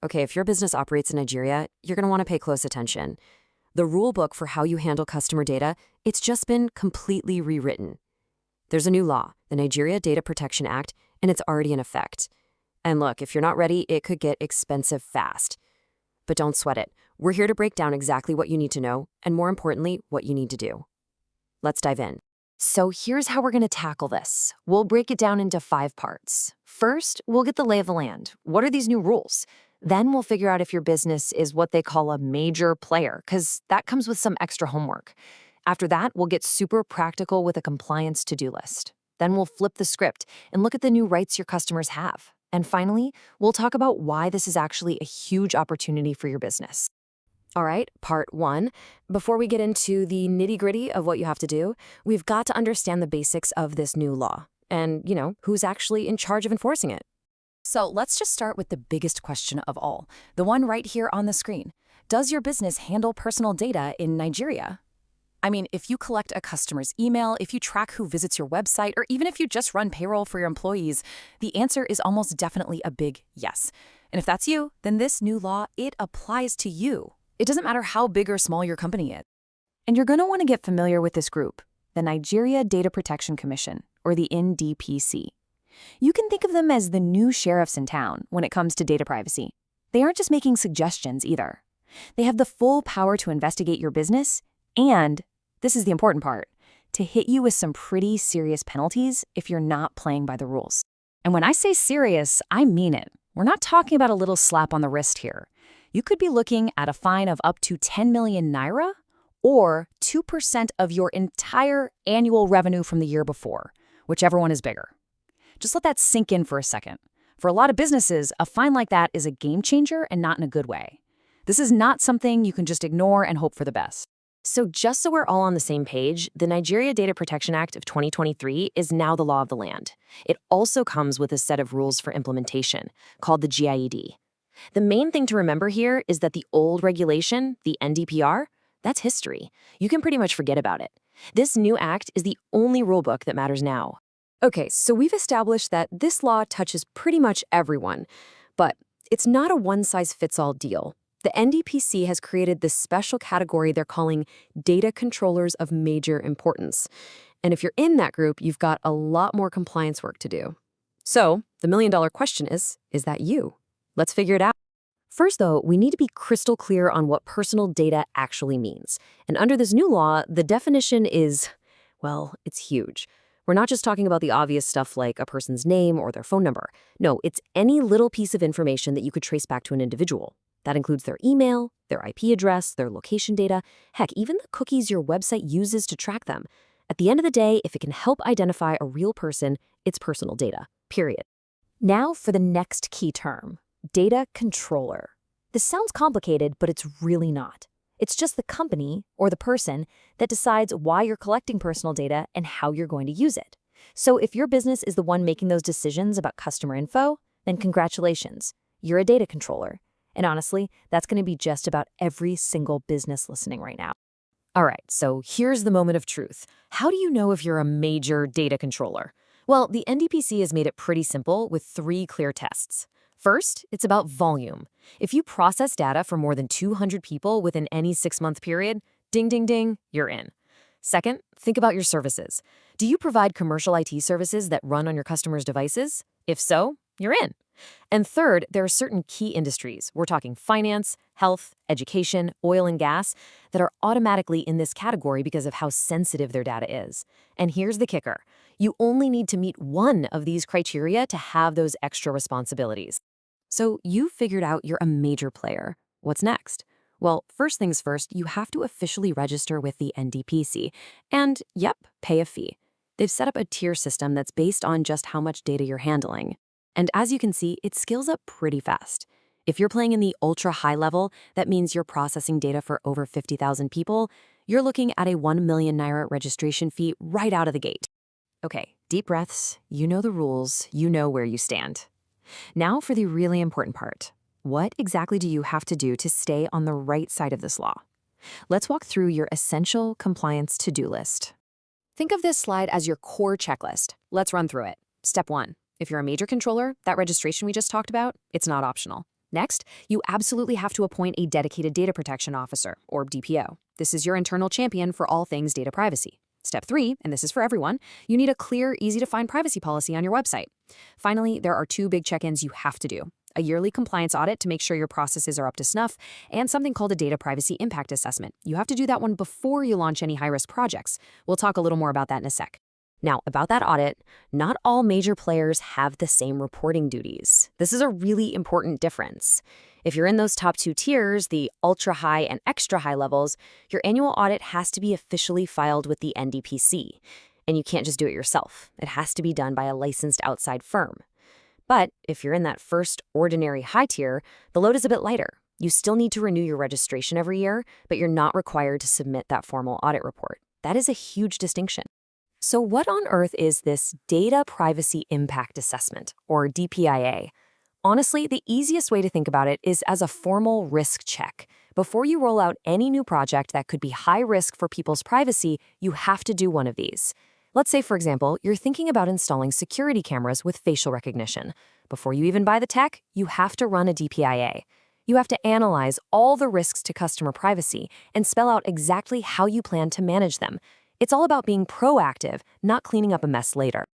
Okay, if your business operates in Nigeria, you're going to want to pay close attention. The rule book for how you handle customer data, it's just been completely rewritten. There's a new law, the Nigeria Data Protection Act, and it's already in effect. And look, if you're not ready, it could get expensive fast. But don't sweat it. We're here to break down exactly what you need to know, and more importantly, what you need to do. Let's dive in. So here's how we're going to tackle this. We'll break it down into 5 parts. First, we'll get the lay of the land. What are these new rules? Then we'll figure out if your business is what they call a major player, because that comes with some extra homework. After that, we'll get super practical with a compliance to-do list. Then we'll flip the script and look at the new rights your customers have. And finally, we'll talk about why this is actually a huge opportunity for your business. All right, part 1. Before we get into the nitty-gritty of what you have to do, we've got to understand the basics of this new law and, who's actually in charge of enforcing it. So let's just start with the biggest question of all, the one right here on the screen. Does your business handle personal data in Nigeria? I mean, if you collect a customer's email, if you track who visits your website, or even if you just run payroll for your employees, the answer is almost definitely a big yes. And if that's you, then this new law, it applies to you. It doesn't matter how big or small your company is. And you're going to want to get familiar with this group, the Nigeria Data Protection Commission, or the NDPC. You can think of them as the new sheriffs in town when it comes to data privacy. They aren't just making suggestions either. They have the full power to investigate your business and, this is the important part, to hit you with some pretty serious penalties if you're not playing by the rules. And when I say serious, I mean it. We're not talking about a little slap on the wrist here. You could be looking at a fine of up to 10 million naira or 2% of your entire annual revenue from the year before, whichever one is bigger. Just let that sink in for a second. For a lot of businesses, a fine like that is a game changer and not in a good way. This is not something you can just ignore and hope for the best. So just so we're all on the same page, the Nigeria Data Protection Act of 2023 is now the law of the land. It also comes with a set of rules for implementation, called the GIED. The main thing to remember here is that the old regulation, the NDPR, that's history. You can pretty much forget about it. This new act is the only rulebook that matters now. Okay, so we've established that this law touches pretty much everyone, but it's not a one-size-fits-all deal. The NDPC has created this special category they're calling data controllers of major importance. And if you're in that group, you've got a lot more compliance work to do. So the million-dollar question is that you? Let's figure it out. First, though, we need to be crystal clear on what personal data actually means. And under this new law, the definition is, well, it's huge. We're not just talking about the obvious stuff like a person's name or their phone number. No, it's any little piece of information that you could trace back to an individual. That includes their email, their IP address, their location data, heck, even the cookies your website uses to track them. At the end of the day, if it can help identify a real person, it's personal data, period. Now for the next key term. Data controller. This sounds complicated, but it's really not. It's just the company or the person that decides why you're collecting personal data and how you're going to use it. So if your business is the one making those decisions about customer info, then congratulations, you're a data controller. And honestly, that's going to be just about every single business listening right now. All right, so here's the moment of truth. How do you know if you're a major data controller? Well, the NDPC has made it pretty simple with 3 clear tests. First, it's about volume. If you process data for more than 200 people within any 6-month period, ding, ding, ding, you're in. Second, think about your services. Do you provide commercial IT services that run on your customers' devices? If so, you're in. And third, there are certain key industries, we're talking finance, health, education, oil and gas, that are automatically in this category because of how sensitive their data is. And here's the kicker. You only need to meet one of these criteria to have those extra responsibilities. So you've figured out you're a major player. What's next? Well, first things first, you have to officially register with the NDPC and, yep, pay a fee. They've set up a tier system that's based on just how much data you're handling. And as you can see, it scales up pretty fast. If you're playing in the ultra high level, that means you're processing data for over 50,000 people, you're looking at a 1 million naira registration fee right out of the gate. Okay, deep breaths, you know the rules, you know where you stand. Now for the really important part. What exactly do you have to do to stay on the right side of this law? Let's walk through your essential compliance to-do list. Think of this slide as your core checklist. Let's run through it. Step 1. If you're a major controller, that registration we just talked about, it's not optional. Next, you absolutely have to appoint a dedicated data protection officer, or DPO. This is your internal champion for all things data privacy. Step 3, and this is for everyone, you need a clear, easy-to-find privacy policy on your website. Finally, there are 2 big check-ins you have to do: a yearly compliance audit to make sure your processes are up to snuff, and something called a data privacy impact assessment. You have to do that one before you launch any high-risk projects. We'll talk a little more about that in a sec. Now, about that audit, not all major players have the same reporting duties. This is a really important difference. If you're in those top 2 tiers, the ultra-high and extra-high levels, your annual audit has to be officially filed with the NDPC. And you can't just do it yourself. It has to be done by a licensed outside firm. But if you're in that first ordinary high tier, the load is a bit lighter. You still need to renew your registration every year, but you're not required to submit that formal audit report. That is a huge distinction. So what on earth is this Data Privacy Impact Assessment, or DPIA? Honestly, the easiest way to think about it is as a formal risk check. Before you roll out any new project that could be high risk for people's privacy, you have to do one of these. Let's say, for example, you're thinking about installing security cameras with facial recognition. Before you even buy the tech, you have to run a DPIA. You have to analyze all the risks to customer privacy and spell out exactly how you plan to manage them. It's all about being proactive, not cleaning up a mess later.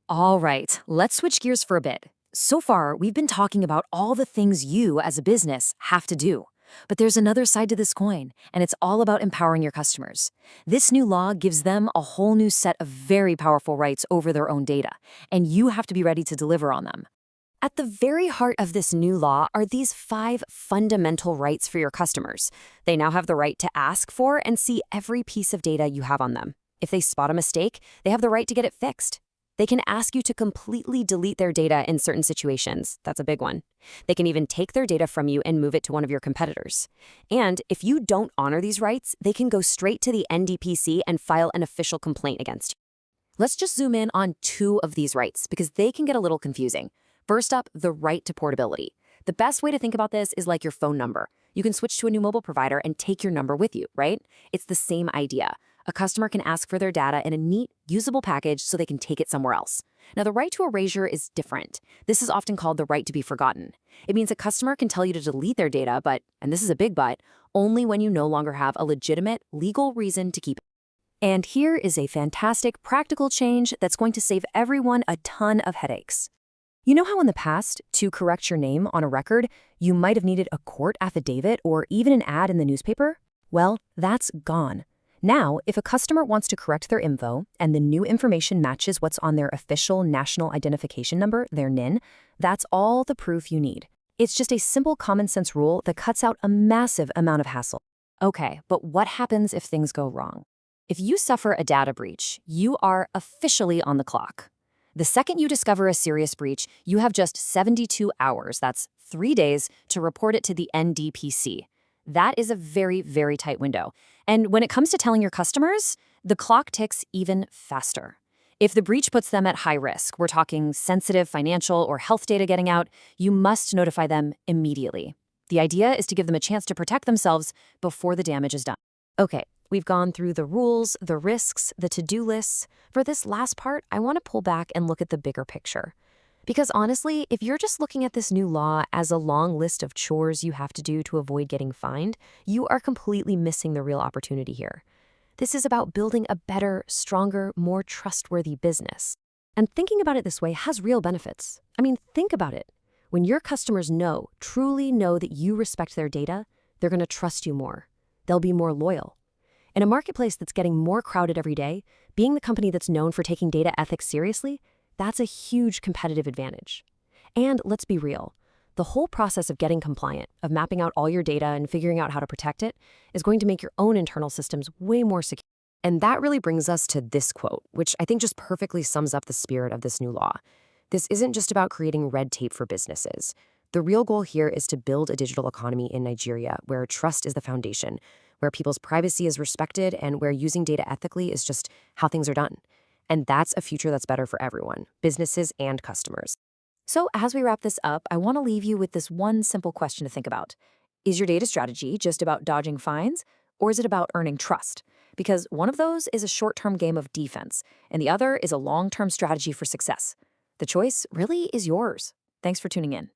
All right, let's switch gears for a bit. So far, we've been talking about all the things you, as a business, have to do. But there's another side to this coin, and it's all about empowering your customers. This new law gives them a whole new set of very powerful rights over their own data, and you have to be ready to deliver on them. At the very heart of this new law are these 5 fundamental rights for your customers. They now have the right to ask for and see every piece of data you have on them. If they spot a mistake, they have the right to get it fixed. They can ask you to completely delete their data in certain situations. That's a big one. They can even take their data from you and move it to one of your competitors. And if you don't honor these rights, they can go straight to the NDPC and file an official complaint against you. Let's just zoom in on 2 of these rights because they can get a little confusing. First up, the right to portability. The best way to think about this is like your phone number. You can switch to a new mobile provider and take your number with you, right? It's the same idea. A customer can ask for their data in a neat, usable package so they can take it somewhere else. Now, the right to erasure is different. This is often called the right to be forgotten. It means a customer can tell you to delete their data, but, and this is a big but, only when you no longer have a legitimate, legal reason to keep it. And here is a fantastic, practical change that's going to save everyone a ton of headaches. You know how in the past, to correct your name on a record, you might have needed a court affidavit or even an ad in the newspaper? Well, that's gone. Now, if a customer wants to correct their info and the new information matches what's on their official National Identification Number, their NIN, that's all the proof you need. It's just a simple common sense rule that cuts out a massive amount of hassle. Okay, but what happens if things go wrong? If you suffer a data breach, you are officially on the clock. The second you discover a serious breach, you have just 72 hours, that's 3 days, to report it to the NDPC. That is a very, very tight window. And when it comes to telling your customers, the clock ticks even faster. If the breach puts them at high risk, we're talking sensitive financial or health data getting out, you must notify them immediately. The idea is to give them a chance to protect themselves before the damage is done. Okay, we've gone through the rules, the risks, the to-do lists. For this last part, I want to pull back and look at the bigger picture. Because honestly, if you're just looking at this new law as a long list of chores you have to do to avoid getting fined, you are completely missing the real opportunity here. This is about building a better, stronger, more trustworthy business. And thinking about it this way has real benefits. I mean, think about it. When your customers truly know that you respect their data, they're going to trust you more. They'll be more loyal. In a marketplace that's getting more crowded every day, being the company that's known for taking data ethics seriously, that's a huge competitive advantage. And let's be real. The whole process of getting compliant, of mapping out all your data and figuring out how to protect it, is going to make your own internal systems way more secure. And that really brings us to this quote, which I think just perfectly sums up the spirit of this new law. This isn't just about creating red tape for businesses. The real goal here is to build a digital economy in Nigeria where trust is the foundation, where people's privacy is respected, and where using data ethically is just how things are done. And that's a future that's better for everyone, businesses and customers. So as we wrap this up, I want to leave you with this one simple question to think about. Is your data strategy just about dodging fines, or is it about earning trust? Because one of those is a short-term game of defense, and the other is a long-term strategy for success. The choice really is yours. Thanks for tuning in.